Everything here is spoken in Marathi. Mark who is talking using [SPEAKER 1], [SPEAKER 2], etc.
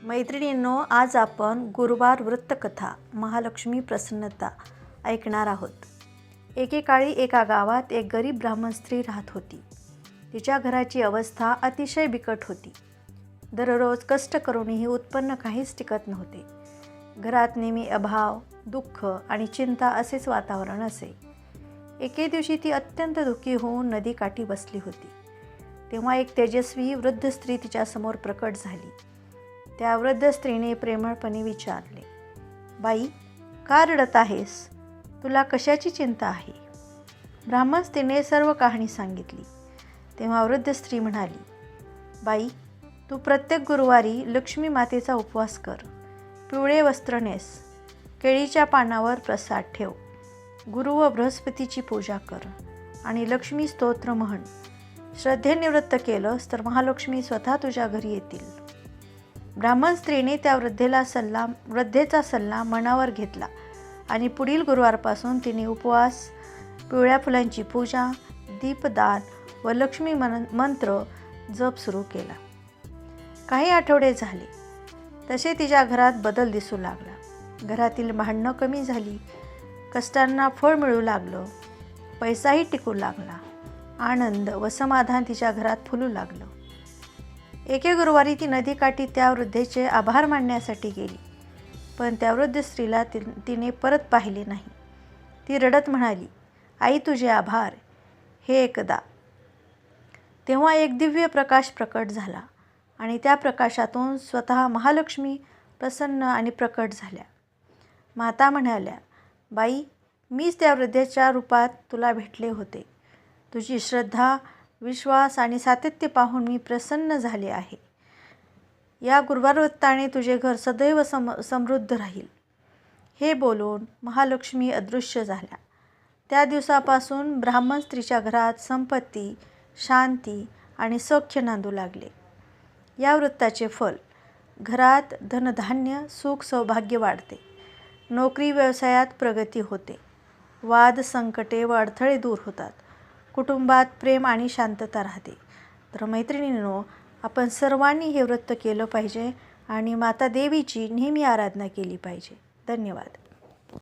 [SPEAKER 1] मैत्रिणींनो, आज आपण गुरुवार वृत्तकथा महालक्ष्मी प्रसन्नता ऐकणार आहोत. एकेकाळी एका गावात एक गरीब ब्राह्मण स्त्री राहत होती. तिच्या घराची अवस्था अतिशय बिकट होती. दररोज कष्ट करूनही उत्पन्न काहीच टिकत नव्हते. घरात नेहमी अभाव, दुःख आणि चिंता असेच वातावरण असे. एके दिवशी ती अत्यंत दुःखी होऊन नदीकाठी बसली होती. तेव्हा एक तेजस्वी वृद्ध स्त्री तिच्यासमोर प्रकट झाली. त्या वृद्ध स्त्रीने प्रेमळपणे विचारले, बाई, का रडत आहेस? तुला कशाची चिंता आहे? ब्राह्मण स्त्रीने सर्व कहाणी सांगितली. तेव्हा वृद्ध स्त्री म्हणाली, बाई, तू प्रत्येक गुरुवारी लक्ष्मी मातेचा उपवास कर. पिवळे वस्त्र नेस, केळीच्या पानावर प्रसाद ठेव, गुरु व बृहस्पतीची पूजा कर आणि लक्ष्मी स्तोत्र म्हण. श्रद्धेनिवृत्त केलंस तर महालक्ष्मी स्वतः तुझ्या घरी येतील. ब्राह्मण स्त्रीने त्या वृद्धेचा सल्ला मनावर घेतला आणि पुढील गुरुवारपासून तिने उपवास, पिवळ्या फुलांची पूजा, दीपदान व लक्ष्मी मंत्र जप सुरू केला. काही आठवडे झाले तसे तिच्या घरात बदल दिसू लागला. घरातील भांडणं कमी झाली, कष्टांना फळ मिळू लागलं, पैसाही टिकू लागला, आनंद व समाधान तिच्या घरात फुलू लागलं. एके गुरुवारी ती नदीकाठी त्या वृद्धेचे आभार मानण्यासाठी गेली, पण त्या वृद्ध स्त्रीला तिने परत पाहिले नाही. ती रडत म्हणाली, आई, तुझे आभार, हे एकदा. तेव्हा एक दिव्य प्रकाश प्रकट झाला आणि त्या प्रकाशातून स्वतः महालक्ष्मी प्रसन्न आणि प्रकट झाल्या. माता म्हणाल्या, बाई, मीच त्या वृद्धेच्या रूपात तुला भेटले होते. तुझी श्रद्धा, विश्वास आणि सातत्य पाहून मी प्रसन्न झाले आहे. या गुरुवार वृत्ताने तुझे घर सदैव समृद्ध राहील. हे बोलून महालक्ष्मी अदृश्य झाल्या. त्या दिवसापासून ब्राह्मण स्त्रीच्या घरात संपत्ती, शांती आणि सौख्य नांदू लागले. या वृत्ताचे फल: घरात धनधान्य, सुख, सौभाग्य वाढते. नोकरी व्यवसायात प्रगती होते. वाद, संकटे व अडथळे दूर होतात. कुटुंबात प्रेम आणि शांतता राहते. तर मैत्रिणींनो, आपण सर्वांनी हे व्रत केलं पाहिजे आणि माता देवीची नेहमी आराधना केली पाहिजे. धन्यवाद.